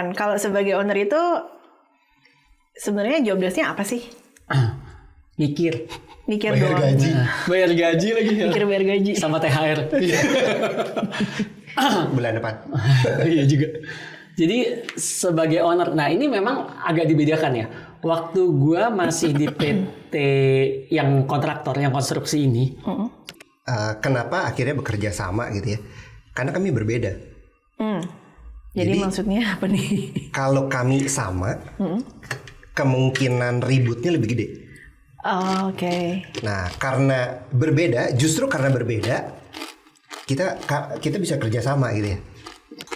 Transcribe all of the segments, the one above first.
penasaran. Kalau sebagai owner itu sebenarnya job desk-nya apa sih? Mikir Mikir bayar doang. gaji. bayar gaji lagi ya. Mikir bayar gaji. Sama THR. Bulan depan. Iya juga. Jadi sebagai owner, nah ini memang agak dibedakan ya. Waktu gua masih di PT yang kontraktor, yang konstruksi ini. Kenapa akhirnya bekerja sama gitu ya? Karena kami berbeda. Jadi Jadi, maksudnya apa nih? Kalau kami sama, kemungkinan ributnya lebih gede. Oh, oke. Nah, karena berbeda, justru karena berbeda, kita bisa kerja sama gitu ya.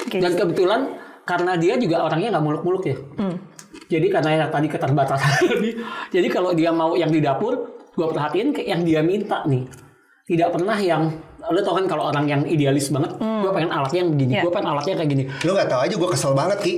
Oke. Dan kebetulan karena dia juga orangnya nggak muluk-muluk ya. Jadi karena tadi keterbatasan tadi. Jadi kalau dia mau yang di dapur, gua perhatiin yang dia minta nih. Tidak pernah yang, lo tau kan kalau orang yang idealis banget, gua pengen alatnya yang begini, gua pengen alatnya kayak gini. Lo nggak tahu aja, gue kesel banget Ki.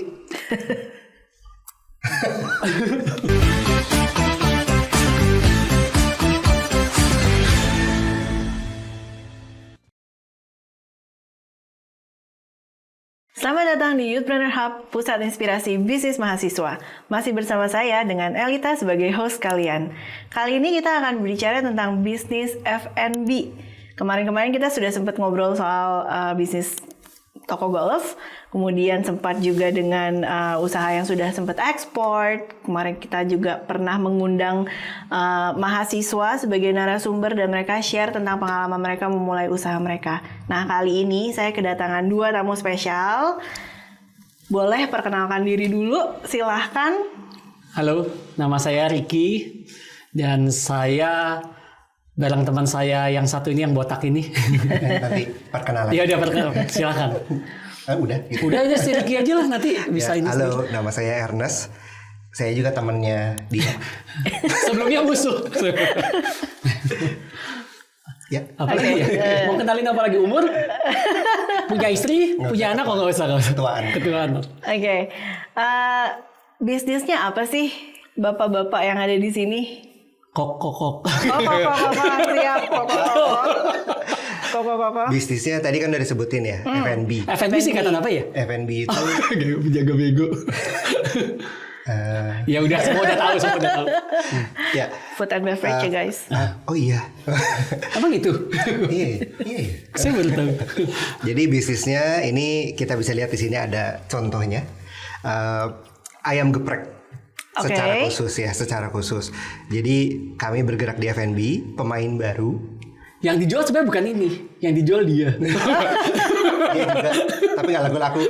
Selamat datang di Youthpreneur Hub, pusat inspirasi bisnis mahasiswa. Masih bersama saya dengan Elita sebagai host kalian. Kali ini kita akan berbicara tentang bisnis F&B. Kemarin-kemarin kita sudah sempat ngobrol soal bisnis toko golf, kemudian sempat juga dengan usaha yang sudah sempat ekspor. Kemarin kita juga pernah mengundang mahasiswa sebagai narasumber dan mereka share tentang pengalaman mereka memulai usaha mereka. Nah, kali ini saya kedatangan 2 tamu spesial. Boleh perkenalkan diri dulu, silahkan. Halo, nama saya Ricky dan saya bareng teman saya yang satu ini yang botak ini. Nanti perkenalan. Iya, dia perkenalkan. Silakan. Udah. Gitu. Udah aja si Ricky aja lah, nanti bisa ini. Halo, nama saya Ernest. Saya juga temannya dia. Sebelumnya musuh. Ya. Apa lagi ya? Mau kenalin apa lagi? Umur? Punya istri? Punya anak? Kok nggak usah? Ketuaan. Oke. Bisnisnya apa sih bapak-bapak yang ada di sini? Kok. Siap. Kok. Bisnisnya tadi kan udah disebutin ya, F&B. F&B singkatan apa ya? F&B itu Jaga bego. Ya udah, semua udah tahu. ya. Food and beverage ya guys. Oh iya. Emang itu? Iya. Saya baru tahu. Jadi bisnisnya ini kita bisa lihat di sini ada contohnya. Ayam geprek. Secara khusus. Jadi kami bergerak di F&B, pemain baru. Yang dijual sebenarnya bukan ini, yang dijual dia. Dia juga, tapi nggak laku-laku.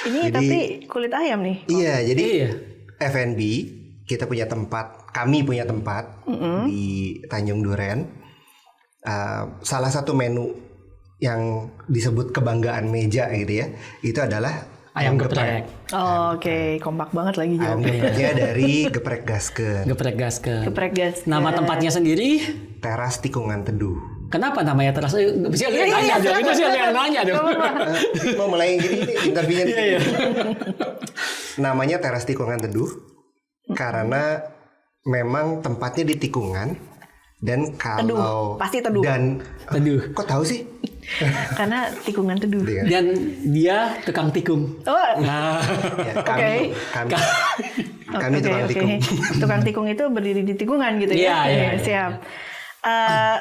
Ini Jadi, tapi kulit ayam nih. Iya, jadi Iya. F&B kita punya tempat, kami punya tempat di Tanjung Duren. Salah satu menu yang disebut kebanggaan meja gitu ya, itu adalah Ayam geprek. Oh, oke, kompak banget lagi Ayam jawabnya. gepreknya dari Geprek Gasken. Geprek gasken. Geprek gas. Nama tempatnya sendiri? Teras Tikungan Teduh. Kenapa namanya teras? Bisa lihat nanya dong. Itu sih yang nanya dong. Mau mulai gini interviewnya. Iya. Namanya Teras Tikungan Teduh karena memang tempatnya di tikungan dan kalau Pasti teduh. Dan Teduh. kok tahu sih? Karena tikungan teduh. Iya. Dan dia tukang tikung. Oh, Nah, Ya, Oke. kami tukang tikung. Tukang tikung itu berdiri di tikungan gitu ya? Iya. Siap.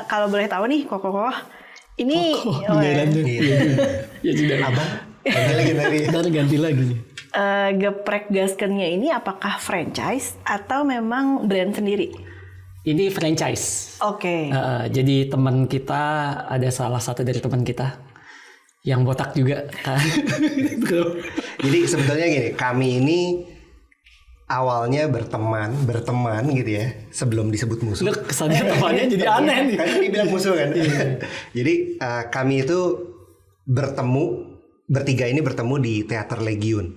Kalau boleh tahu nih, Kok. Ini beneran tuh. Ya sudah. Abang, Ganti lagi. Geprek Gaskennya ini apakah franchise atau memang brand sendiri? Ini franchise. Oke. Jadi teman kita, ada salah satu dari teman kita yang botak juga. Jadi sebetulnya gini, kami ini awalnya berteman gitu ya, sebelum disebut musuh. Lu kesannya temannya jadi aneh nih. Kan tadi bilang musuh kan. Jadi kami itu bertiga ini bertemu di Teater Legiun.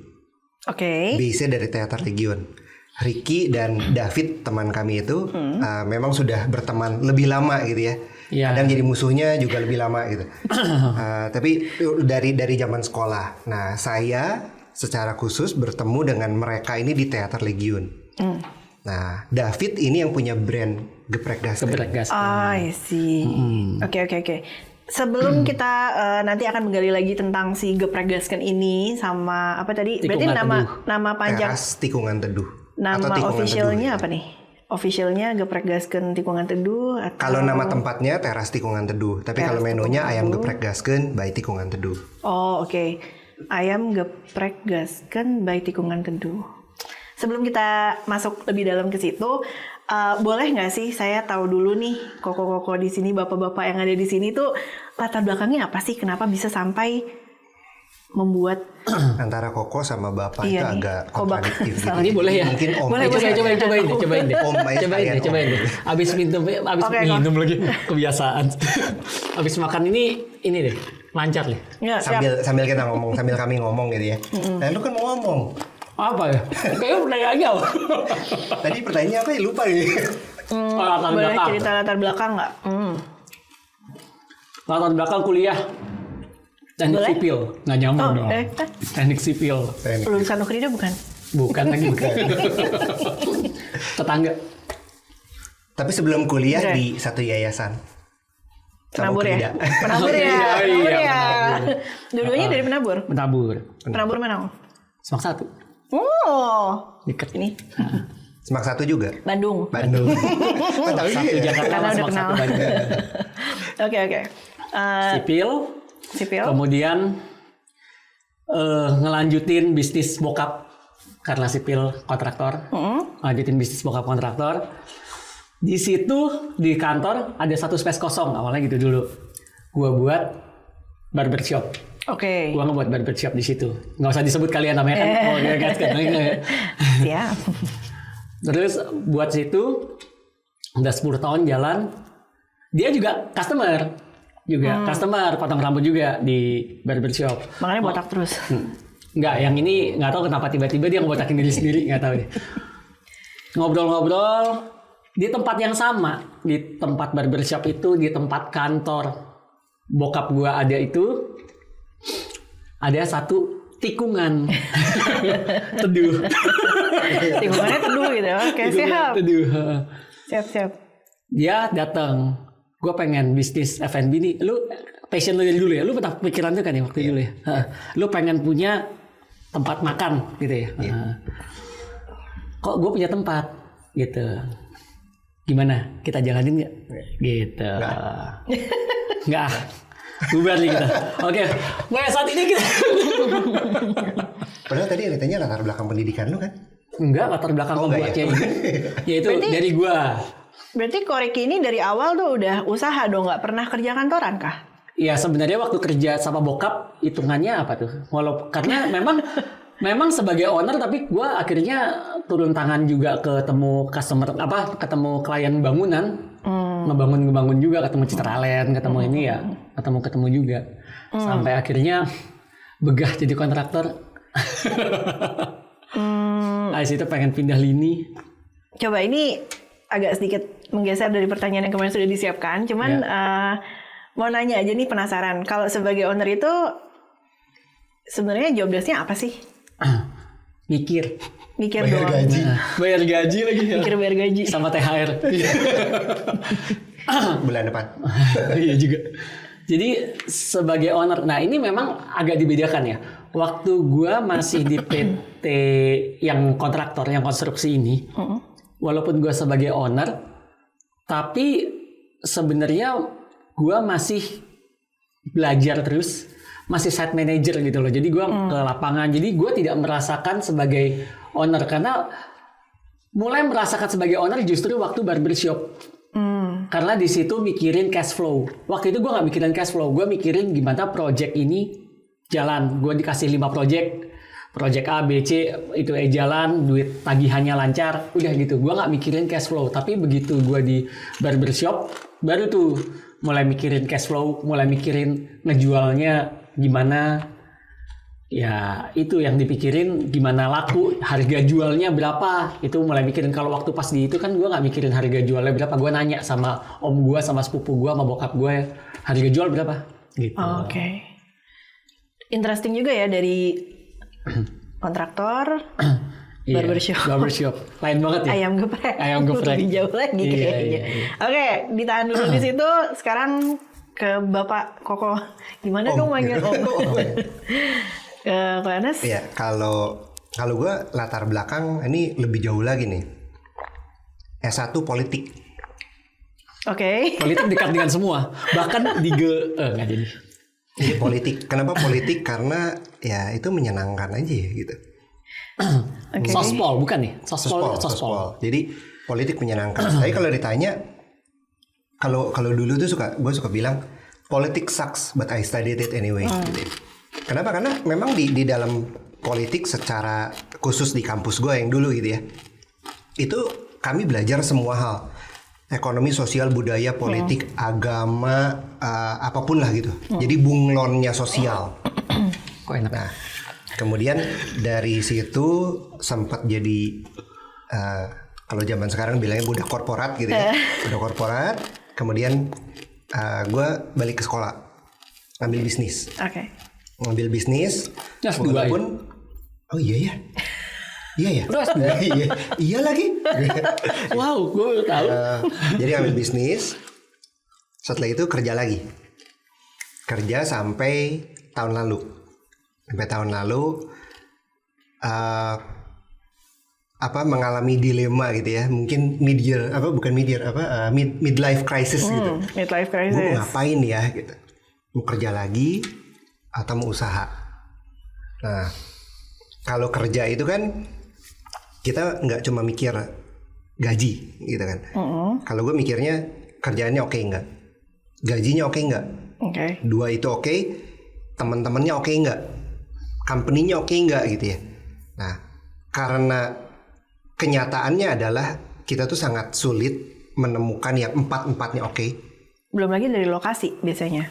Oke. Base-nya dari Teater Legiun. Ricky dan David teman kami itu memang sudah berteman lebih lama gitu ya. Iya. Kadang jadi musuhnya juga lebih lama gitu. Tapi dari zaman sekolah. Nah, saya secara khusus bertemu dengan mereka ini di Teater Legiun. Nah, David ini yang punya brand Geprek Gasken. Geprek gas. I see. Oke. Sebelum kita nanti akan menggali lagi tentang si Geprek Gasken ini sama apa tadi? Berarti Tikungan nama panjang, Teras Tikungan Teduh. nama Tikungan officialnya Teduh, apa nih? Officialnya Geprek Gasken Tikungan Teduh atau Kalau nama tempatnya Teras Tikungan Teduh, tapi Teras kalau menunya Tikungan ayam Teduh. geprek gaskeun by Tikungan Teduh. Oh, oke. Ayam Geprek Gasken by Tikungan Teduh. Sebelum kita masuk lebih dalam ke situ, boleh nggak sih saya tahu dulu nih koko-koko di sini, bapak-bapak yang ada di sini tuh latar belakangnya apa sih? Kenapa bisa sampai membuat Antara Koko sama Bapak Iya itu nih, agak Kobak. kontradiktif. Salah. Ini boleh ya? Mungkin Om Boleh, aja boleh. sekalian. Cobain deh. Om aja Cobain deh, sekalian, Om. Abis Oke, minum lagi kebiasaan. Abis makan ini deh, lancar deh. ya, siap. Sambil kita ngomong, sambil kami ngomong gitu ya. Nah, lu kan mau ngomong. Apa ya? Kayaknya pertanyaan apa? Tadi pertanyaannya apa ya? Lupa ya. Latar Boleh belakang. cerita latar belakang nggak? Latar belakang kuliah. Teknik Boleh? sipil. Nggak nyambung Oh, dong. eh, Teknik sipil. lulusan Nukrida bukan? Bukan lagi. Tetangga. Tapi sebelum kuliah Oke. di satu yayasan. Sama Penabur ya? Krida. Penabur ya? Iya, Penabur iya, ya? penabur. Dua-duanya dari penabur? Menabur. Penabur mana? Om? Semak 1. Oh, Deket. ini Semak 1 juga. Bandung. Bandung. Kan tahu Satu juga. Jakarta Karena sama udah Semak 1 kenal. Bandung. Oke. Sipil. Sipil. Kemudian ngelanjutin bisnis bokap karena sipil kontraktor. Lanjutin bisnis bokap kontraktor. Di situ di kantor ada satu space kosong, awalnya gitu dulu. Gua buat barbershop. Oke. Gua ngebuat barbershop di situ. Nggak usah disebut kalian namanya kan. Oh ya guys kan. Siap. Terus buat situ udah 10 tahun jalan. Dia juga customer. Customer potong rambut juga di barbershop. Makanya botak terus. Enggak, yang ini nggak tahu kenapa tiba-tiba dia ngebotakin diri sendiri, nggak tahu deh. Ngobrol-ngobrol di tempat yang sama, di tempat barbershop itu, di tempat kantor bokap gua ada itu, ada satu tikungan teduh. Tikungannya teduh gitu. Oke, siap. Teduh. Siap. Dia datang, gue pengen bisnis F&B nih. Lu passion lu dari dulu ya, lu pernah pikiran tuh kan ya waktu dulu ya. Lu pengen punya tempat makan gitu ya. Kok gue punya tempat gitu. Gimana? Kita jalanin nggak? Gitu. Nggak. Bubar nih kita. Oke. Mulai saat ini kita. Padahal tadi yang ditanya latar belakang pendidikan lu kan? Enggak, latar belakang Oh, enggak pembuatnya ya? ini. Yaitu dari gua. Berarti Koreki ini dari awal tuh udah usaha dong, nggak pernah kerja kantoran kah? Ya sebenarnya waktu kerja sama bokap hitungannya apa tuh? Karena memang sebagai owner, tapi gue akhirnya turun tangan juga ketemu ketemu klien bangunan, ngebangun juga, ketemu Citraland, ketemu ini ya, ketemu juga, sampai akhirnya begah jadi kontraktor. Nah, situ pengen pindah lini. Coba ini agak sedikit menggeser dari pertanyaan yang kemarin sudah disiapkan. Cuman mau nanya aja nih, penasaran. Kalau sebagai owner itu sebenarnya job desk-nya apa sih? Mikir. Mikir Bayar doang. gaji. Bayar gaji lagi ya. Mikir bayar gaji. Sama THR. Bulan depan. Iya juga. Jadi sebagai owner, nah ini memang agak dibedakan ya. Waktu gua masih di PT yang kontraktor, yang konstruksi ini, walaupun gua sebagai owner, tapi sebenarnya gua masih belajar terus, masih site manager gitu loh. Jadi gua ke lapangan, jadi gua tidak merasakan sebagai owner, karena mulai merasakan sebagai owner justru waktu barbershop. Karena di situ mikirin cash flow. Waktu itu gue nggak mikirin cash flow, gue mikirin gimana project ini jalan. Gue dikasih 5 project A, B, C itu jalan, duit tagihannya lancar, udah gitu. Gue nggak mikirin cash flow. Tapi begitu gue di barbershop, baru tuh mulai mikirin cash flow, mulai mikirin ngejualnya gimana. Ya itu yang dipikirin, gimana laku, harga jualnya berapa. Itu mulai mikirin. Kalau waktu pas di itu kan gue nggak mikirin harga jualnya berapa. Gue nanya sama om gue, sama sepupu gue, sama bokap gue, harga jual berapa gitu. Oke. Interesting juga ya, dari kontraktor, Iya, barbershop. lain banget ya. Ayam geprek. Ayam geprek. Lebih jauh lagi Iya, kayaknya. iya. Oke, ditahan dulu di situ. Sekarang ke Bapak Koko. Gimana kamu manggil Om? Ke Anas? Iya, kalau gue latar belakang ini lebih jauh lagi nih. S1 politik. Oke. Politik dekat dengan semua. Bahkan di nggak jadi. Jadi politik. Kenapa politik? Karena ya itu menyenangkan aja ya gitu. Okay. Sospol bukan nih? Sospol. Jadi politik menyenangkan. Tapi kalau ditanya, kalau dulu tuh gue suka bilang politik sucks, but I studied it anyway. Gitu. Kenapa? Karena memang di dalam politik secara khusus di kampus gue yang dulu gitu ya, itu kami belajar semua hal, ekonomi, sosial, budaya, politik, agama, apapun lah gitu. Jadi bunglonnya sosial. Kok enak. Nah, kemudian dari situ sempat jadi kalau zaman sekarang bilangnya budak korporat gitu ya, budak korporat. Kemudian gue balik ke sekolah, ngambil bisnis. Oke. Ngambil bisnis. S2 walaupun oh iya ya. Lu S2? iya lagi. Wow, gue baru tahu. Jadi ngambil bisnis. Setelah itu kerja lagi. Kerja sampai tahun lalu. Mengalami dilema gitu ya, mungkin midlife crisis gitu. Midlife Gue crisis. mau ngapain ya gitu, mau kerja lagi atau mau usaha. Nah, kalau kerja itu kan kita nggak cuma mikir gaji gitu kan. Kalau gue mikirnya kerjaannya oke nggak, gajinya oke nggak, dua itu oke, teman-temannya oke nggak, company-nya oke nggak gitu ya. Nah, karena kenyataannya adalah kita tuh sangat sulit menemukan yang empat-empatnya oke. Belum lagi dari lokasi biasanya.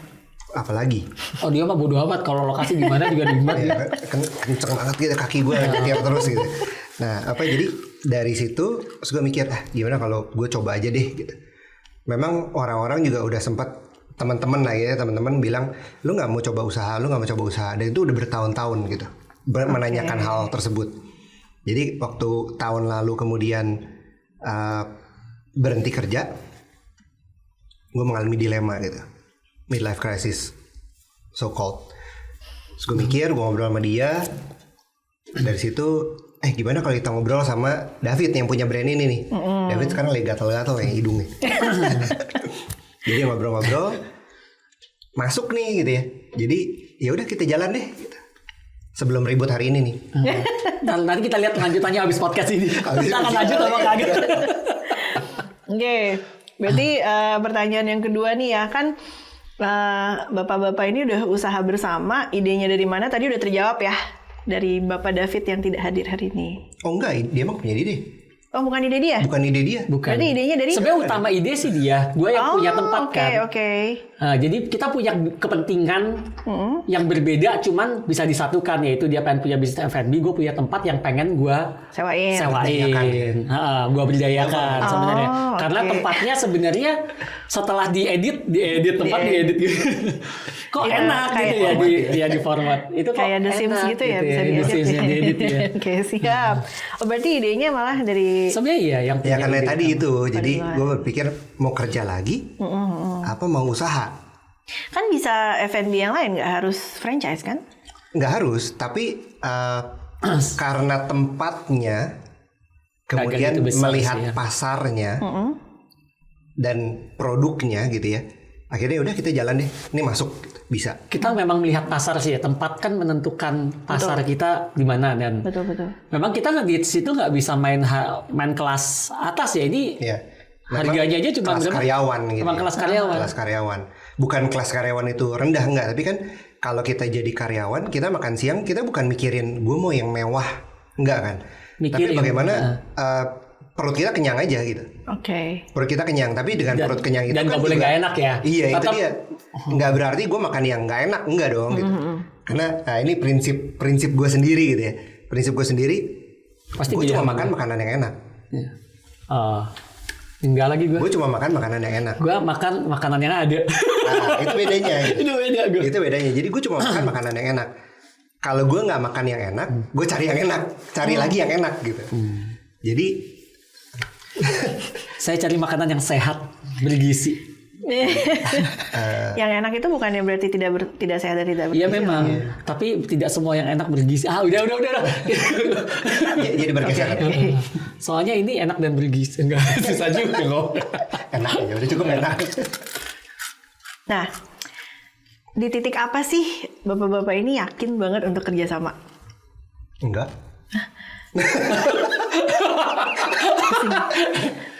Apalagi. Oh, dia mah bodo amat kalau lokasi di mana juga diimbat. Ya, kenceng banget gitu kaki gue nyetir terus gitu. Nah, jadi dari situ terus gue mikir, gimana kalau gue coba aja deh gitu. Memang orang-orang juga udah sempat, teman-teman lah ya, teman-teman bilang, lu nggak mau coba usaha, dan itu udah bertahun-tahun gitu, menanyakan hal tersebut. Jadi waktu tahun lalu kemudian berhenti kerja, gue mengalami dilema gitu, midlife crisis, so called. Terus gue mikir, gue ngobrol sama dia, dari situ, gimana kalau kita ngobrol sama David yang punya brand ini nih. David sekarang lagi gatal-gatal kayak hidungnya. Jadi ngobrol-ngobrol, masuk nih gitu ya. Jadi ya udah kita jalan deh. Gitu. Sebelum ribut hari ini nih. Nanti kita lihat lanjutannya habis podcast ini. Kita akan lanjut sama kaget. Oke, berarti pertanyaan yang kedua nih ya, kan bapak-bapak ini udah usaha bersama, idenya dari mana tadi udah terjawab ya, dari Bapak David yang tidak hadir hari ini. Oh enggak, dia emang punya ide. Oh, bukan ide dia? Bukan ide dia. Bukan. Berarti idenya dari... Sebenarnya utama ide sih dia. Gue yang punya tempat kan. Oke. Nah, jadi kita punya kepentingan yang berbeda, cuman bisa disatukan, yaitu dia pengen punya bisnis F&B, gue punya tempat yang pengen gue sewain, gue berdayakan sebenarnya. Karena tempatnya sebenarnya setelah diedit tempat diedit gitu. Kok enak gitu ya di format. Itu kayak The Sims gitu ya, bisa diedit ya. Oke, siap. Oh, berarti idenya malah dari... Sebenarnya iya yang ya karena tadi itu. Jadi gue berpikir mau kerja lagi apa mau usaha. Kan bisa F&B yang lain, nggak harus franchise kan? Nggak harus, tapi karena tempatnya, kemudian melihat pasarnya dan produknya gitu ya, akhirnya udah kita jalan deh, ini masuk, bisa. Kita memang melihat pasar sih ya, tempat kan menentukan pasar kita di mana, dan betul. Memang kita di situ nggak bisa main kelas atas ya, ini. Ya. Harganya aja cuma kelas karyawan gitu. Memang kelas karyawan. Kelas karyawan. Bukan kelas karyawan itu rendah, enggak, tapi kan kalau kita jadi karyawan, kita makan siang kita bukan mikirin gue mau yang mewah, enggak kan. Tapi bagaimana perut kita kenyang aja gitu. Oke. Perut kita kenyang, tapi dengan perut kenyang itu dan kan nggak boleh nggak enak ya. Iya, itu dia. Nggak berarti gue makan yang nggak enak, enggak dong gitu. Karena ini prinsip gue sendiri gitu ya. Prinsip gue sendiri, pasti gue cuma makan makanan yang enak. Ya. Enggak lagi gue. Gue cuma makan makanan yang enak. Gue makan makanan yang ada. Nah, itu bedanya. Gitu. Itu beda gue. Itu bedanya. Jadi gue cuma makan makanan yang enak. Kalau gue nggak makan yang enak, gue cari yang enak, cari lagi yang enak gitu. Jadi saya cari makanan yang sehat, bergizi. Yang enak itu bukannya berarti tidak sehat dan tidak bergizi. Iya memang, tapi tidak semua yang enak bergizi. Udah. Jadi bergeser. Soalnya ini enak dan bergizi, enggak susah juga loh. Enak ya, udah cukup enak. Nah, di titik apa sih bapak-bapak ini yakin banget untuk kerjasama? Enggak.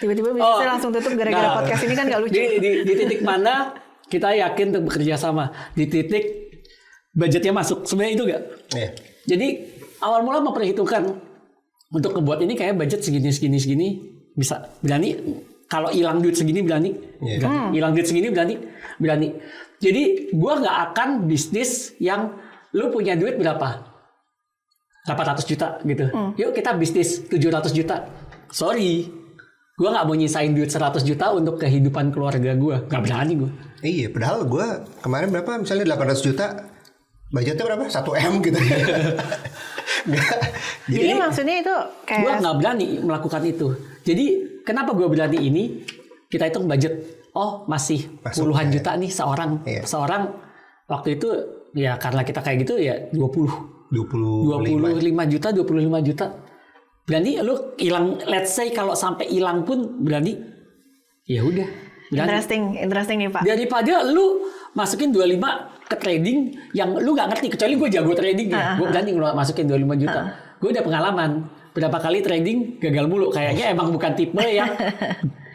Tiba-tiba bisnisnya langsung tutup gara-gara podcast ini kan gak lucu. Di titik mana kita yakin untuk bekerja sama? Di titik budgetnya masuk. Sebenarnya itu enggak? Iya. Jadi awal mula memperhitungkan untuk ngebuat ini kayak budget segini bisa berani. Kalau hilang duit segini berani. Hilang duit segini berani. Jadi gua nggak akan bisnis yang lu punya duit berapa? 800 juta gitu. Yuk kita bisnis 700 juta. Sorry. Gue gak mau nyisain duit 100 juta untuk kehidupan keluarga gue. Gak berani gue. Iya, padahal gue kemarin berapa? Misalnya 800 juta. Budgetnya berapa? 1M gitu. Jadi maksudnya itu kayak... Gue gak berani melakukan itu. Jadi kenapa gue berani ini? Kita hitung budget. Oh masih puluhan juta nih seorang. Iya. Seorang waktu itu ya karena kita kayak gitu ya 25 juta. Berani lu hilang, let's say kalau sampai hilang pun berani. Ya udah. Interesting nih Pak. Daripada lu masukin 25 ke trading yang lu nggak ngerti, kecuali gue jago trading ya. Gue berani masukin 25 juta. Gue udah pengalaman berapa kali trading gagal mulu. Kayaknya emang bukan tipe yang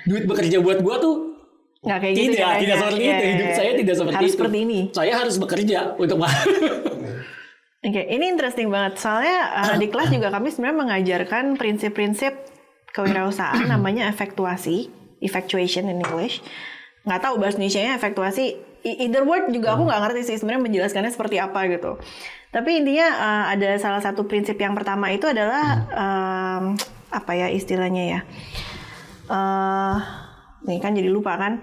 duit bekerja buat gue tuh. Nggak kayak gitu. Tidak seperti itu. Hidup saya tidak seperti harus itu. Seperti ini. Saya harus bekerja untuk Oke, ini interesting banget. Soalnya di kelas juga kami sebenarnya mengajarkan prinsip-prinsip kewirausahaan namanya effectuation in English. Nggak tahu bahasa Indonesianya efektuasi. Either word juga aku nggak ngerti sih sebenarnya menjelaskannya seperti apa gitu. Tapi intinya ada salah satu prinsip yang pertama itu adalah apa ya istilahnya ya? Nih kan jadi lupa kan?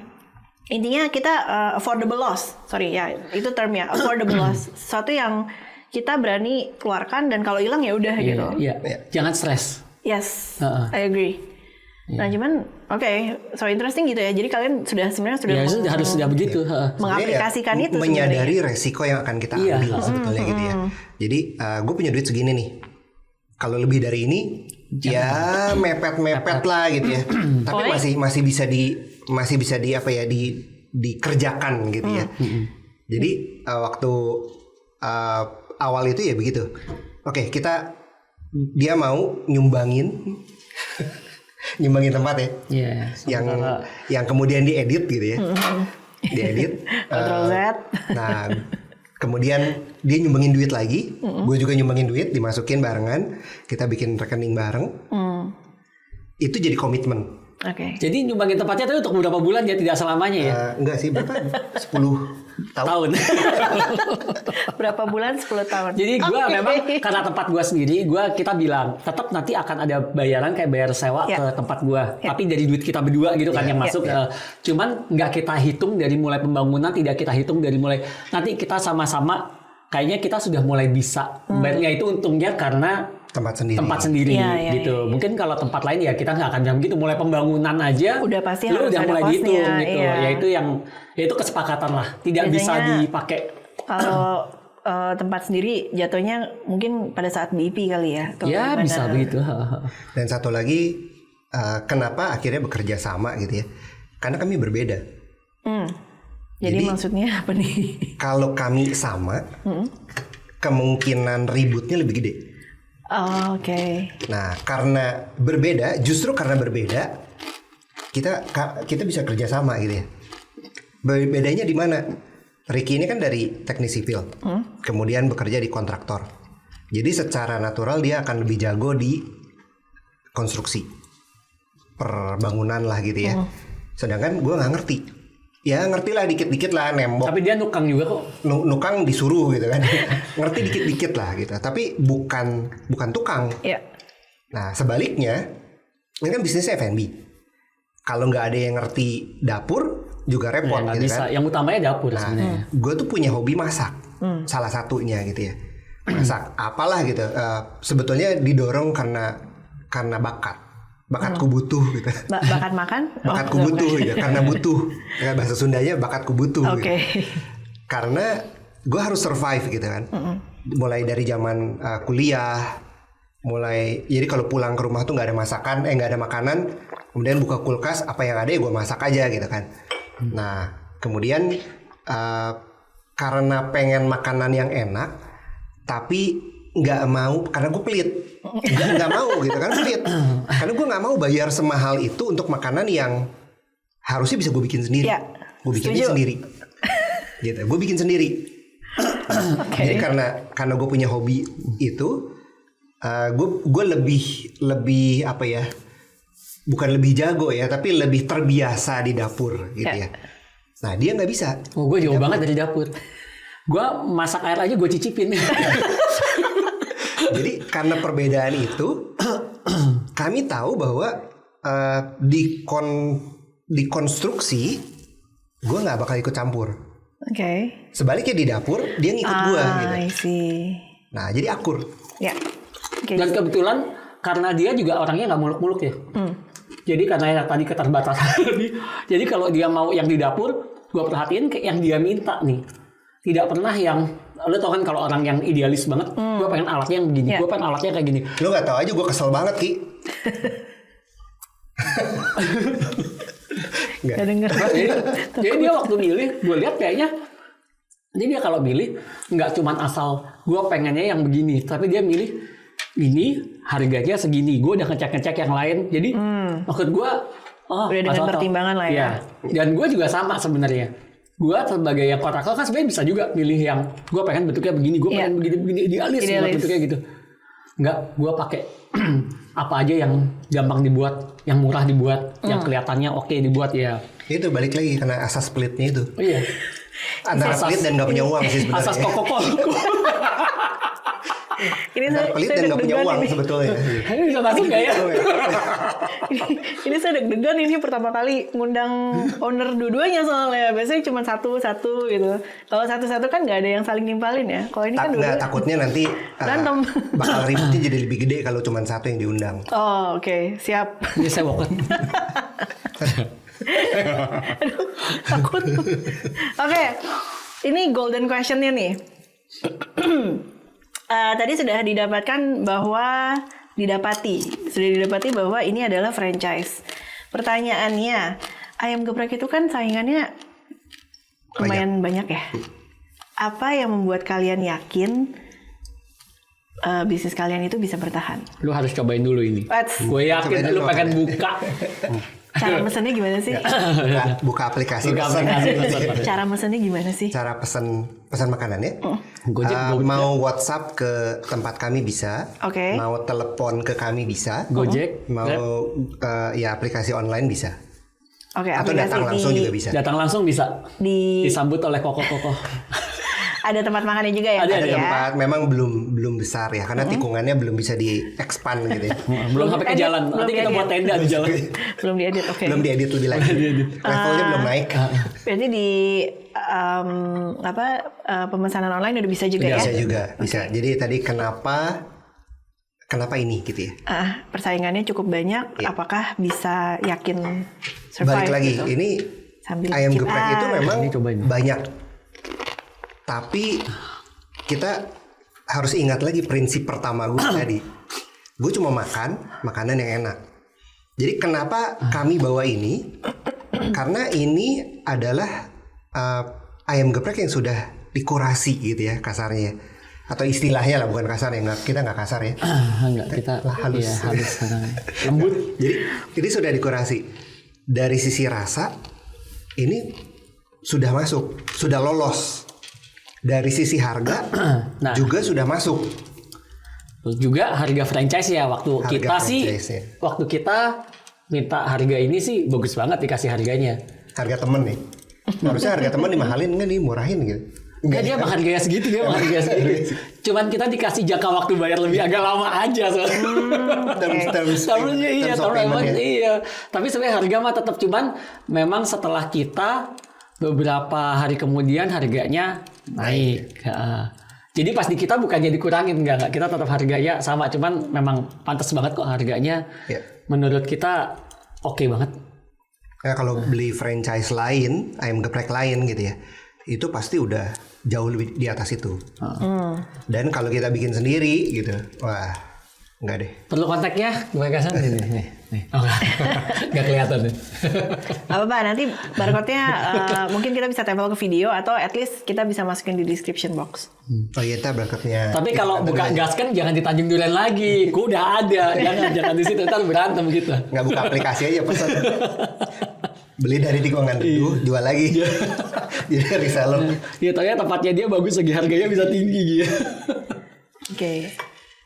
Intinya kita affordable loss. Sorry ya, itu termnya affordable loss. Sesuatu yang kita berani keluarkan dan kalau hilang ya udah gitu. Iya. Jangan stres. Yes, I agree. Nah cuman so interesting gitu ya. Jadi kalian sudah harus begitu. Mengaplikasikan itu. Menyadari resiko yang akan kita ambil sebetulnya gitu ya. Jadi gue punya duit segini nih. Kalau lebih dari ini ya mepet lah gitu ya. Tapi masih bisa dikerjakan gitu ya. Jadi waktu awal itu ya begitu. Oke, dia mau nyumbangin tempat ya. Yang kemudian diedit gitu ya. Diedit. Nah, kemudian dia nyumbangin duit lagi, gue juga nyumbangin duit, dimasukin barengan, kita bikin rekening bareng. Itu jadi komitmen. Jadi nyumbangin tempatnya itu untuk beberapa bulan ya, tidak selamanya ya? Enggak sih, berapa? 10 tahun. Berapa bulan? 10 tahun. Jadi gue memang karena tempat gue sendiri, kita bilang tetap nanti akan ada bayaran kayak bayar sewa ke tempat gue. Tapi dari duit kita berdua gitu kan yang masuk. Cuman nggak kita hitung dari mulai pembangunan, tidak kita hitung dari mulai nanti kita sama-sama kayaknya kita sudah mulai bisa. Bayarnya itu untungnya karena tempat sendiri gitu. Mungkin kalau tempat lain ya kita nggak akan jam gitu. Mulai pembangunan aja udah pasti lu harus udah ada mulai kosnya, dihitung gitu. Yaitu kesepakatan lah. Tidak biasanya, bisa dipakai. Kalau tempat sendiri jatuhnya mungkin pada saat BIP kali ya. Ya bisa begitu. Dan satu lagi kenapa akhirnya bekerja sama gitu ya? Karena kami berbeda. Jadi maksudnya apa nih? Kalau kami sama, kemungkinan ributnya lebih gede. Oke. Nah, justru karena berbeda, kita bisa kerja sama gitu ya. Bedanya di mana? Ricky ini kan dari teknik sipil, kemudian bekerja di kontraktor. Jadi secara natural dia akan lebih jago di konstruksi, perbangunan lah gitu ya. Sedangkan gue nggak ngerti. Ya ngerti lah dikit-dikit lah nembok. Tapi dia nukang juga kok. Nukang disuruh gitu kan. Ngerti dikit-dikit lah gitu. Tapi bukan tukang. Iya. Nah sebaliknya, ini kan bisnisnya F&B. Kalau nggak ada yang ngerti dapur juga repot gitu bisa. kan. Yang utamanya dapur sebenarnya. Gue tuh punya hobi masak. Salah satunya gitu ya. Masak apalah gitu. Sebetulnya didorong karena bakat. bakatku butuh gitu. Bakat makan? Bakatku Oh, butuh bukan. gitu, karena butuh. Ya, bahasa Sundanya bakatku butuh. Oke. Gitu. Karena gue harus survive gitu kan. Mulai dari zaman kuliah, jadi kalau pulang ke rumah tuh nggak ada masakan, nggak ada makanan, kemudian buka kulkas, apa yang ada ya gue masak aja gitu kan. Nah kemudian karena pengen makanan yang enak, tapi nggak mau karena gue pelit, nggak mau gitu kan, pelit. Karena gue nggak mau bayar semahal itu untuk makanan yang harusnya bisa gue bikin sendiri. Ya, Gue bikin setuju. sendiri, gitu. Gue bikin sendiri. Jadi karena gue punya hobi itu, gue lebih apa ya? Bukan lebih jago ya, tapi lebih terbiasa di dapur gitu ya. Nah dia nggak bisa. Oh, gue jauh banget dari dapur. Gue masak air aja gue cicipin. Jadi karena perbedaan itu, kami tahu bahwa di konstruksi gue nggak bakal ikut campur. Oke. Sebaliknya di dapur dia ngikut gue gitu. I see. Nah jadi akur. Ya. Oke. Dan kebetulan karena dia juga orangnya nggak muluk-muluk ya. Jadi karena yang tadi keterbatasan tadi. Jadi kalau dia mau yang di dapur, gue perhatiin kayak yang dia minta nih. Tidak pernah yang, lo tau kan kalau orang yang idealis banget, gue pengen alatnya yang begini, gue pengen alatnya kayak gini. Lo nggak tahu aja gue kesel banget Ki. Nggak. Gak denger. Jadi dia waktu milih, gue lihat kayaknya, jadi dia kalau milih nggak cuman asal gue pengennya yang begini, tapi dia milih ini harganya segini. Gue udah ngecek yang lain, jadi maksud gue, Udah dengan pertimbangan lah ya. Dan gue juga sama sebenarnya. Gue sebagai yang kontraktor kan sebenarnya bisa juga milih yang gue pengen bentuknya begini, gue pengen begini idealis bentuknya gitu. Enggak, gue pakai apa aja yang gampang dibuat, yang murah dibuat, yang kelihatannya oke dibuat ya. Itu balik lagi karena asas pelitnya itu. Oh iya. Antara pelit dan nggak punya uang sih sebenarnya. Asas koko. Ini Antara pelit dan nggak punya uang sebetulnya. Ini bisa masuk nggak ya? Ini saya deg-degan ini pertama kali ngundang owner dua-duanya soalnya. Biasanya cuma satu-satu gitu. Kalau satu-satu kan nggak ada yang saling nimpalin ya. Kalau ini kan dua. Takutnya nanti berantem. bakal ributnya jadi lebih gede kalau cuma satu yang diundang. Oh oke. Siap. Ini saya walk. Aduh, takut. Oke, ini golden questionnya nih. Tadi sudah didapati bahwa ini adalah franchise. Pertanyaannya, ayam geprek itu kan saingannya lumayan banyak ya. Apa yang membuat kalian yakin bisnis kalian itu bisa bertahan? Lu harus cobain dulu ini. Gue yakin Cobain lu dulu. pengen buka. Cara mesennya gimana sih? Buka aplikasi. Buka aplikasi. Cara mesennya gimana sih? Cara pesan makanannya. Gojek, mau WhatsApp ke tempat kami bisa. Oke. Mau telepon ke kami bisa. Gojek. Mau ya aplikasi online bisa. Oke, Atau aplikasi datang langsung juga bisa. Datang langsung bisa. di Disambut oleh koko-koko. ada tempat makannya juga ya? Ada Tadi ya? Tempat memang belum besar ya karena tikungannya belum bisa di-expand gitu ya. Belum sampai ke Edit, jalan. belum Nanti kita diedit. buat tenda di jalan. Belum diedit, oke. Belum diedit lebih lagi. Levelnya belum naik. Berarti di pemesanan online udah bisa juga Bisa ya? juga, bisa. Jadi tadi kenapa ini gitu ya? Persaingannya cukup banyak. Iya. Apakah bisa yakin survive? Balik lagi, gitu? ini Sambil ayam cicip. geprek itu memang Ini cobain. banyak. Tapi kita harus ingat lagi prinsip pertama gue tadi. Gue cuma makan makanan yang enak. Jadi kenapa kami bawa ini? Karena ini adalah ayam geprek yang sudah dikurasi gitu ya kasarnya. Atau istilahnya lah, bukan kasar ya, kita nggak kasar ya. Enggak, kita halus. Iya, halus sekarang. Lembut. Jadi ini sudah dikurasi. Dari sisi rasa ini sudah masuk, sudah lolos. Dari sisi harga Nah. juga sudah masuk. Terus juga harga franchise ya waktu Harga kita sih franchise-nya. waktu kita minta harga ini sih bagus banget dikasih harganya. Harga temen nih. Harusnya harga temen dimahalin enggak dimurahin gitu. Enggak, dia mah harganya segitu, dia mah harganya segitu. Cuman kita dikasih jangka waktu bayar lebih agak lama aja soalnya. Terms Iya, of payment ya. iya. Tapi sebenarnya harga mah tetap, cuman memang setelah kita beberapa hari kemudian harganya naik. Jadi pas di kita bukannya dikurangin, enggak. Kita tetap harganya sama, cuman memang pantas banget kok harganya. Ya. Menurut kita oke banget. Nah, kalau beli franchise lain, ayam geprek lain gitu ya, itu pasti udah jauh lebih di atas itu. Dan kalau kita bikin sendiri gitu, wah, enggak deh. Perlu kontaknya, gue kasih nih. Oh, nggak kelihatan nih. Apa nanti barcode-nya mungkin kita bisa tempel ke video atau at least kita bisa masukin di description box. Oh iya, kita berangkatnya. Tapi kalau buka gas kan jangan di Tanjung Duren lagi. Gue udah ada, jangan di situ ntar berantem gitu. Nggak buka aplikasi aja pesan. Beli dari tikungan dulu, jual lagi. Jadi reseller. Ya ternyata tempatnya dia bagus, segi harganya bisa tinggi gitu. Oke.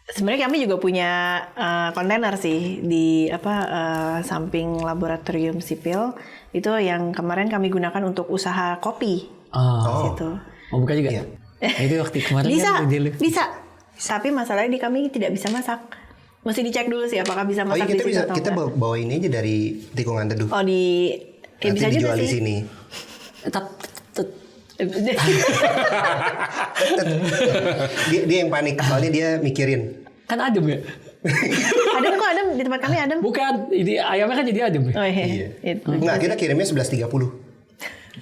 Sebenarnya kami juga punya kontainer sih di samping laboratorium sipil itu yang kemarin kami gunakan untuk usaha kopi. Gitu. Mau buka juga? Iya. Itu waktu kemarin Bisa. Tapi masalahnya di kami tidak bisa masak. Mesti dicek dulu sih apakah bisa Oh masak iya, di situ atau kita enggak. bawa ini aja dari tikungan teduh. Oh Nanti bisa juga dijual di sih. sini. Dia yang panik soalnya dia mikirin. Kan adem ya? Adem kok, adem di tempat kami adem. Bukan, ini ayamnya kan jadi adem ya? Oh iya. Itu. Nggak, kita kirimnya 11.30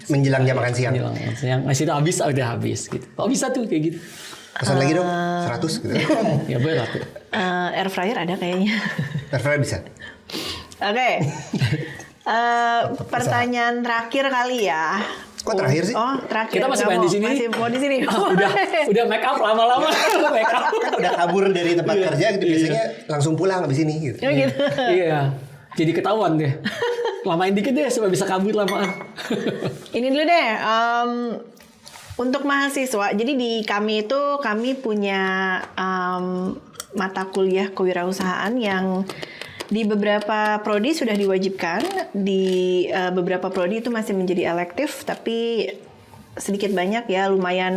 menjelang jam makan siang. Yang ngasih itu habis, udah habis gitu. Oh bisa tuh kayak gitu. Pesan lagi dong 100 gitu. Ya berat tuh. Air fryer ada kayaknya. Air fryer bisa. Oke. Pertanyaan terakhir kali ya. Kok terakhir sih? Oh, terakhir. Kita masih Nggak main di mau. sini. Masih mau di sini. Udah make up lama-lama make up. Kan udah kabur dari tempat kerja gitu, biasanya langsung pulang habis ini gitu. Ya gitu. Iya. Jadi ketahuan deh. Lamain dikit deh supaya bisa kabur lamaan. Ini dulu deh. Untuk mahasiswa, jadi di kami itu kami punya mata kuliah kewirausahaan yang di beberapa prodi sudah diwajibkan, di beberapa prodi itu masih menjadi elektif, tapi sedikit banyak ya, lumayan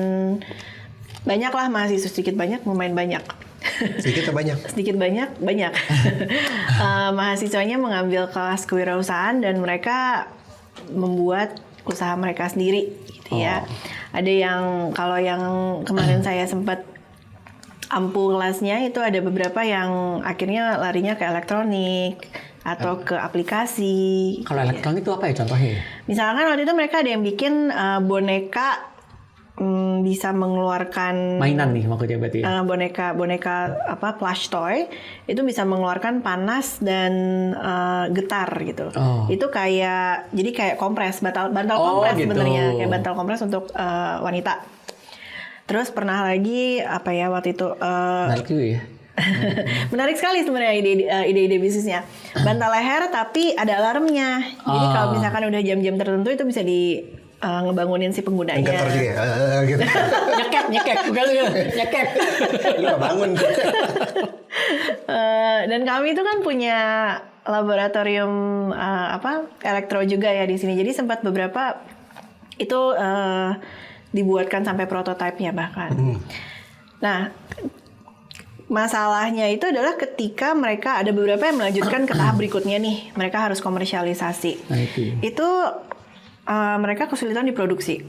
banyak lah mahasiswa, sedikit banyak, lumayan banyak. Sedikit atau banyak? Sedikit banyak. Mahasiswanya mengambil kelas kewirausahaan dan mereka membuat usaha mereka sendiri gitu ya. Ada yang kalau yang kemarin saya sempat ampu kelasnya itu ada beberapa yang akhirnya larinya ke elektronik atau ke aplikasi. Kalau elektronik itu apa ya contohnya? Misalkan waktu itu mereka ada yang bikin boneka bisa mengeluarkan Mainan nih maksudnya berarti ya? boneka apa plush toy itu bisa mengeluarkan panas dan getar gitu. Itu kayak jadi kayak kompres bantal kompres gitu. sebenarnya kayak bantal kompres untuk wanita. Terus pernah lagi apa ya waktu itu Menarik juga ya. menarik sekali sebenarnya ide-ide bisnisnya. Bantal leher tapi ada alarmnya. Jadi kalau misalkan udah jam-jam tertentu itu bisa di ngebangunin si penggunanya. Getar juga ya? Gitu. Nyekek bukan nyekek. Lu gak bangun. Dan kami itu kan punya laboratorium elektro juga ya di sini. Jadi sempat beberapa itu dibuatkan sampai prototipenya bahkan. Nah, masalahnya itu adalah ketika mereka ada beberapa yang melanjutkan ke tahap berikutnya nih, mereka harus komersialisasi. Nah, itu. Mereka kesulitan di produksi.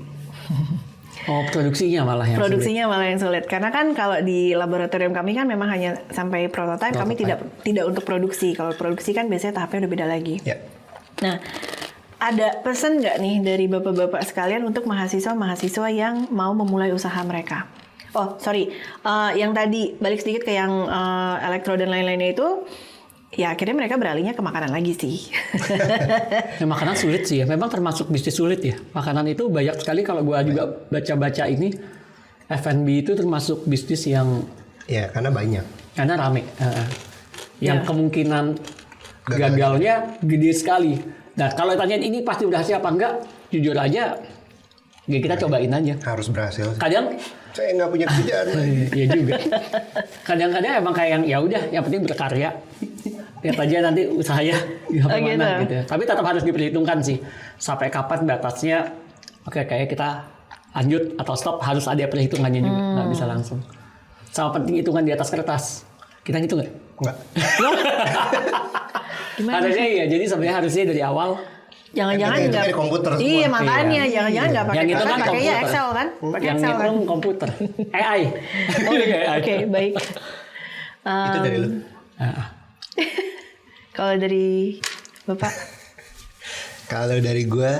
Oh, produksinya malah yang sulit. Karena kan kalau di laboratorium kami kan memang hanya sampai prototipe. Kami tidak untuk produksi. Kalau produksi kan biasanya tahapnya udah beda lagi. Ya. Nah, ada pesan nggak nih dari bapak-bapak sekalian untuk mahasiswa-mahasiswa yang mau memulai usaha mereka? Oh, sorry. Yang tadi balik sedikit ke yang elektro dan lain-lainnya itu, ya akhirnya mereka beralihnya ke makanan lagi sih. Ya, makanan sulit sih ya. Memang termasuk bisnis sulit ya. Makanan itu banyak sekali kalau gua juga baca-baca ini. F&B itu termasuk bisnis yang Ya, karena banyak. karena rame. Yang kemungkinan gagalnya gede sekali. Nah, kalau tanyain ini pasti berhasil apa enggak? Jujur aja, ya kita cobain aja. Harus berhasil. Kadang Saya nggak punya kerjaan. Iya juga. Kadang-kadang emang kayak yang ya udah, yang penting berkarya. Lihat aja nanti usahanya gimana gitu. Tapi tetap harus diperhitungkan sih. Sampai kapan batasnya? Oke, kayak kita lanjut atau stop, harus ada perhitungannya juga. Nggak bisa langsung. Sama penting hitungan di atas kertas. Kita ngitung nggak? Nggak. Gimana? Harusnya iya. Jadi sebenarnya harusnya dari awal Jangan-jangan Itu nggak kan komputer semua. Iya makanya jangan-jangan nggak pakai Yang itu kan pakainya komputer. Excel kan? Pakai Yang Excel itu kan? komputer. AI. Oke, baik. Itu dari lu. Kalau dari Bapak, Kalau dari gue,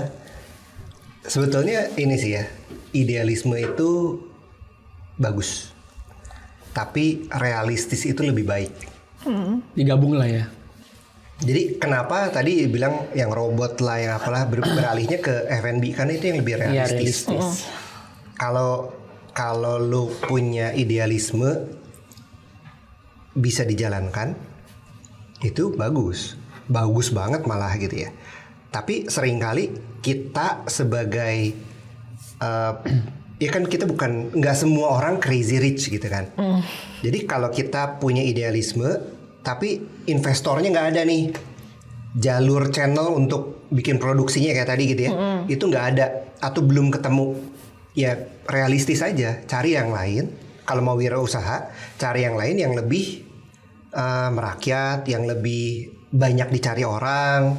sebetulnya ini sih ya, idealisme itu bagus, tapi realistis itu lebih baik. Digabung lah ya. Jadi kenapa tadi bilang yang robot lah, yang apalah beralihnya ke F&B, karena itu yang lebih Iya, realistis. realistis. Kalau lu punya idealisme bisa dijalankan, itu bagus banget malah gitu ya. Tapi seringkali kita sebagai ya kan kita nggak semua orang crazy rich gitu kan. Jadi kalau kita punya idealisme tapi investornya nggak ada nih, jalur channel untuk bikin produksinya kayak tadi gitu ya, itu nggak ada atau belum ketemu, ya realistis aja, cari yang lain. Kalau mau wirausaha, cari yang lain yang lebih merakyat, yang lebih banyak dicari orang,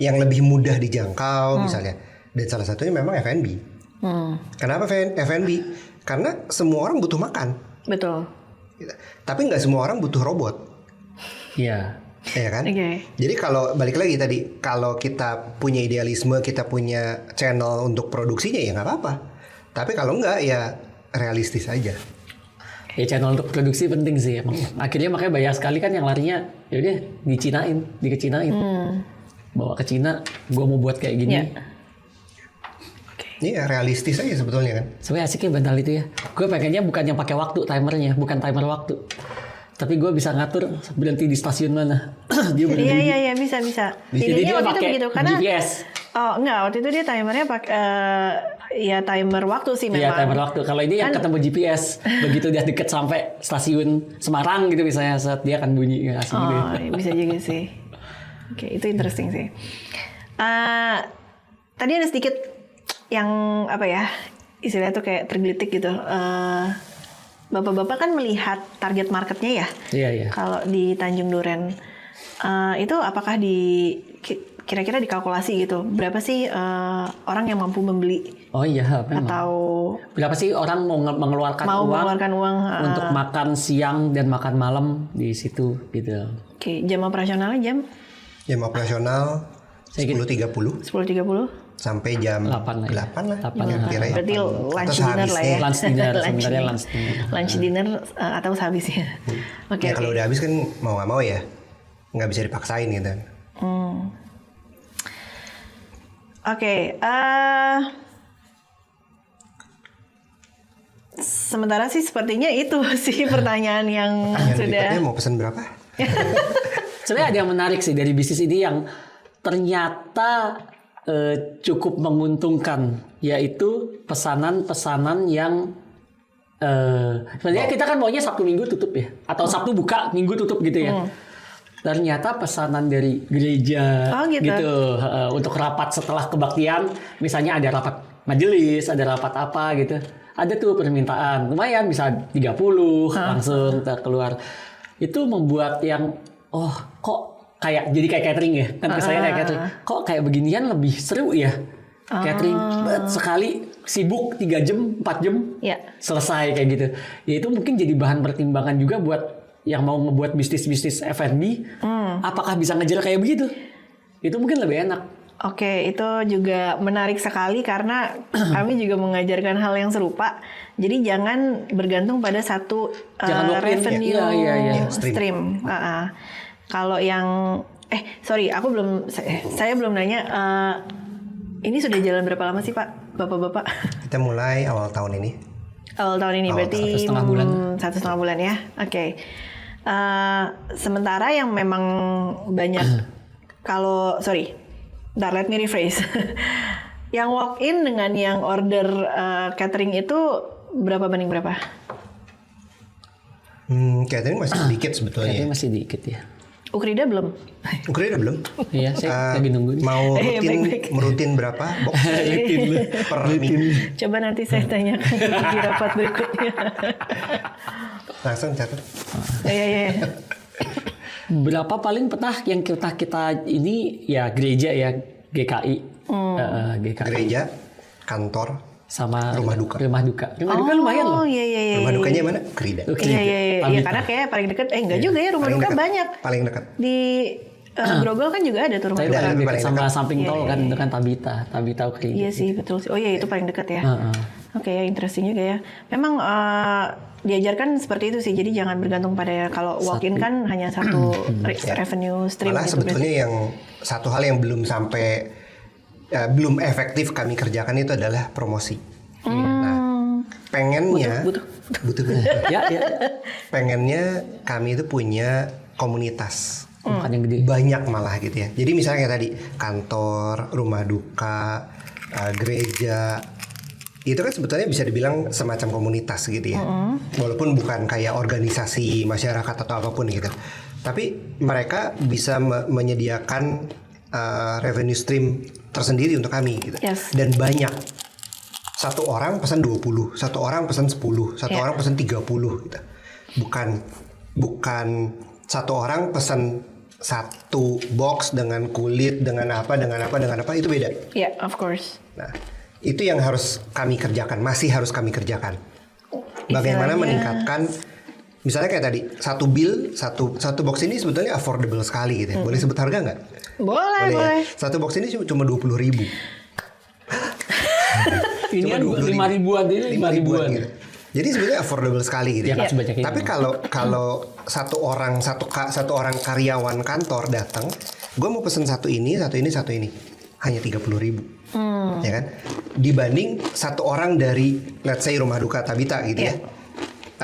yang lebih mudah dijangkau misalnya. Dan salah satunya memang F&B. Kenapa F&B? Karena semua orang butuh makan. betul. Tapi nggak semua orang butuh robot. Iya. Ya kan? Oke. Jadi kalau balik lagi tadi, kalau kita punya idealisme, kita punya channel untuk produksinya ya nggak apa-apa. Tapi kalau nggak ya realistis aja. Ya channel untuk produksi penting sih emang. Akhirnya makanya banyak sekali kan yang larinya yaudah dikecinain. Bawa ke Cina, gue mau buat kayak gini. Ya. Ini realistis aja sebetulnya kan. Sebenarnya asiknya bantal itu ya. Gue pengennya bukan yang pakai waktu timernya, bukan timer waktu. Tapi gue bisa ngatur berhenti di stasiun mana. Dia berhenti. Iya bisa. Jadi Idenya dia waktu itu pakai begitu karena GPS. oh enggak, waktu itu dia timernya pakai ya timer waktu sih Iya memang. timer waktu. Kalau ini yang ketemu GPS, begitu dia deket sampai stasiun Semarang gitu misalnya, saat dia akan bunyi asli gitu. Oh, bisa juga sih. Oke, itu interesting sih. Tadi ada sedikit yang apa ya, istilahnya tuh kayak tergelitik gitu. Bapak-bapak kan melihat target marketnya ya. Iya. Kalau di Tanjung Duren itu apakah kira-kira dikalkulasi gitu? Berapa sih orang yang mampu membeli? Oh iya, memang. Atau Berapa sih orang mau mengeluarkan mengeluarkan uang untuk makan siang dan makan malam di situ gitu. Oke, jam operasionalnya jam Jam operasional 10.30 10.30? sampai jam 8 lah. 8 lah. 8 kira-kira ya. Berarti lunch Atau dinner lah ya. Lunch dinner, sebenarnya lunch dinner. Lunch dinner atau sehabisnya. Oke. Ya kalau udah habis kan mau nggak mau ya nggak bisa dipaksain gitu. Oke. Sementara sih sepertinya itu sih pertanyaan yang Yang sudah. berikutnya mau pesan berapa? Sebenarnya ada yang menarik sih dari bisnis ini yang ternyata cukup menguntungkan, yaitu pesanan-pesanan yang sebenarnya kita kan maunya Sabtu Minggu tutup ya, atau Sabtu buka Minggu tutup gitu ya. Ternyata pesanan dari gereja gitu untuk rapat setelah kebaktian, misalnya ada rapat majelis, ada rapat apa gitu, ada tuh permintaan lumayan bisa 30 langsung keluar. Itu membuat yang kok kayak jadi kayak catering ya kan, saya kayak catering, kok kayak beginian lebih seru ya catering, sekali sibuk 3 jam 4 jam selesai kayak gitu ya. Itu mungkin jadi bahan pertimbangan juga buat yang mau ngebuat bisnis F&B, apakah bisa ngejar kayak begitu, itu mungkin lebih enak. Oke, itu juga menarik sekali karena kami juga mengajarkan hal yang serupa. Jadi jangan bergantung pada satu revenue stream. Kalau yang saya belum nanya. Ini sudah jalan berapa lama sih Pak, Bapak-bapak? Kita mulai awal tahun ini. Awal tahun ini berarti 1,5 bulan ya. Oke. Sementara yang memang banyak let me rephrase. Yang walk in dengan yang order catering itu berapa banding berapa? Catering masih sedikit sebetulnya. Catering masih dikit ya. Ukrida belum? Ukrida belum? Iya, saya lagi nunggu nih. Mau rutin berapa box per minggu? Coba nanti saya tanyakan di rapat berikutnya. Langsung catat. Berapa paling pernah yang kita ini ya gereja ya, GKI, GKI Gereja, kantor, sama Rumah duka. Rumah duka lumayan loh. Oh iya. rumah dukanya mana? Krida. Iya, Tabita. karena kayak paling dekat. Enggak juga ya, rumah Paling duka dekat. banyak. Paling dekat. Di Grogol kan juga ada tuh rumah Tapi duka. paling dekat paling sama dekat. samping tol kan, itu kan Tabita Ukrida. Iya sih, betul sih. Oh iya, itu paling dekat ya. Heeh. Oke, ya interesting juga ya. Memang diajarkan seperti itu sih. Jadi jangan bergantung pada kalau walk-in kan hanya satu revenue stream Malah gitu. sebetulnya yang satu hal yang belum sampai belum efektif kami kerjakan itu adalah promosi. Nah, pengennya Butuh. Ya. pengennya kami itu punya komunitas. Bukan yang gede. Banyak malah gitu ya. Jadi misalnya kayak tadi kantor, rumah duka, gereja, itu kan sebetulnya bisa dibilang semacam komunitas gitu ya. Walaupun bukan kayak organisasi masyarakat atau apapun gitu. Tapi mereka bisa menyediakan revenue stream tersendiri untuk kami gitu. Yes. Dan banyak. Satu orang pesan 20, satu orang pesan 10, satu orang pesan 30 gitu. Bukan satu orang pesan satu box dengan kulit, dengan apa, itu beda. Ya, of course. Nah, itu yang harus kami kerjakan, masih harus kami kerjakan. Bagaimana Istilahnya- meningkatkan, misalnya kayak tadi, satu bill, satu box ini sebetulnya affordable sekali gitu ya. Boleh sebut harga nggak? Boleh. Ya? Satu box ini cuma 20.000. Ini kan 20.000. 5 ribuan, ini 5 ribuan. gitu. Jadi sebenarnya affordable sekali gitu. Ya, kan sebanyak ini. Tapi kalau satu orang karyawan kantor datang, gue mau pesen satu ini, hanya 30.000, ya kan? Dibanding satu orang dari, let's say rumah duka Tabita gitu ya.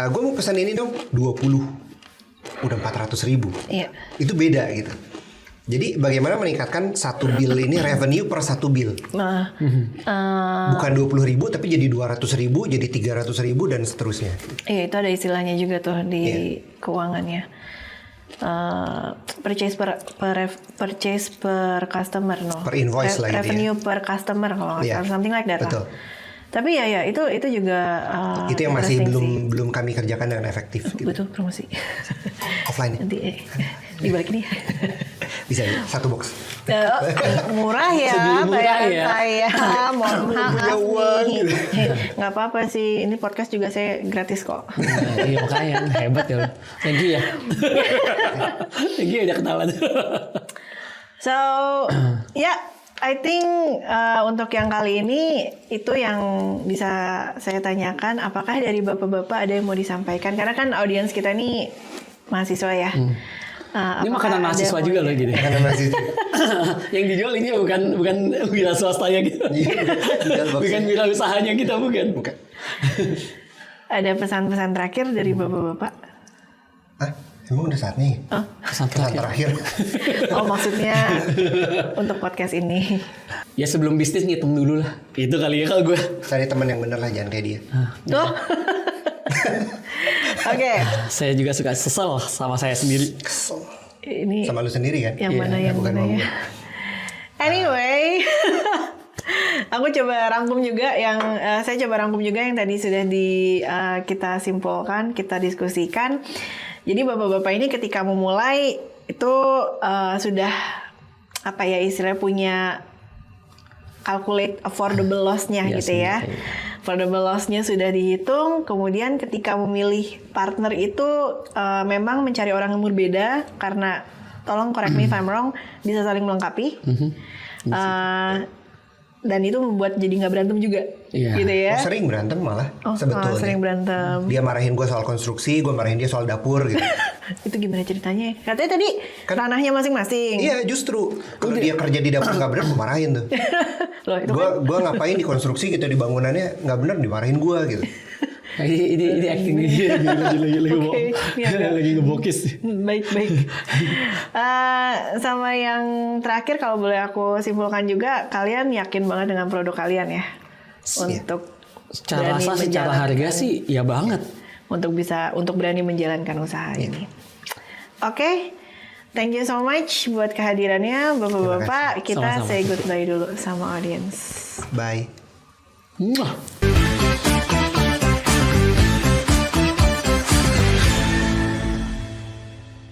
Gue mau pesen ini dong 20, udah 400.000. Iya. Itu beda gitu. Jadi bagaimana meningkatkan satu bill ini revenue per satu bill. Nah, Bukan 20.000 tapi jadi 200.000, jadi 300.000 dan seterusnya. iya itu ada istilahnya juga tuh di Iya. keuangannya. Purchase per customer, no. Per invoice lah gitu ya. Revenue per customer kalau nggak Iya. salah, something like that. Betul. Lah. Tapi ya itu juga Itu yang masih interesting sih. belum kami kerjakan dengan efektif gitu. Butuh promosi. Offline ya? Nanti di balik ini. Bisa ya, satu box. Murah ya, Segini murah bayaran ya. saya. Mohon maaf punya uang. nih. Nggak apa-apa sih, ini podcast juga saya gratis kok. Nah, iya makanya hebat ya. Thank you ya. Thank you udah kenalan. So, I think untuk yang kali ini itu yang bisa saya tanyakan. Apakah dari bapak-bapak ada yang mau disampaikan? Karena kan audiens kita ini mahasiswa ya. Ini Apakah makanan ada mahasiswa yang juga mau loh gini. Karena masih Yang dijual ini bukan wira swastanya kita. Bukan wira usahanya kita, bukan. Ada pesan-pesan terakhir dari bapak-bapak? Hah? Emang udah saatnya? Pesan Pesan terakhir. Oh maksudnya untuk podcast ini. Ya sebelum bisnis ngitung dulu lah. Itu kali ya kalau gue. Cari teman yang bener lah, jangan kayak dia. Tuh. Oke. Saya juga suka kesel sama saya sendiri. Kesel. Ini Sama lu sendiri kan? yang mana yang bukan mana mau ya? Anyway, aku coba rangkum juga saya coba rangkum juga yang tadi sudah kita simpulkan, kita diskusikan. Jadi bapak-bapak ini ketika memulai itu sudah apa ya istilahnya punya calculate affordable loss-nya Iya, gitu ya. Affordable loss-nya sudah dihitung. Kemudian ketika memilih partner itu memang mencari orang yang berbeda karena tolong correct me if I'm wrong, bisa saling melengkapi. Dan itu membuat jadi nggak berantem juga, Iya. gitu ya. Sering berantem malah Oh, sebetulnya. sering berantem. Dia marahin gue soal konstruksi, gue marahin dia soal dapur gitu. Itu gimana ceritanya? Katanya tadi ranahnya masing-masing. Iya justru kalau dia kerja di dapur nggak bener, gue marahin tuh. Loh, itu kan Gue ngapain di konstruksi gitu, di bangunannya nggak bener, dimarahin gue gitu. Nah, ini acting dia Oke, iya, lagi ngebokis. baik. Sama yang terakhir kalau boleh aku simpulkan juga, kalian yakin banget dengan produk kalian ya? Untuk Secara berani rasa, secara menjalankan- harga sih ya banget. untuk berani menjalankan usaha ini. Oke. Thank you so much buat kehadirannya Bapak-bapak. Kita Sama-sama. say goodbye dulu sama audience. Bye. Mwah.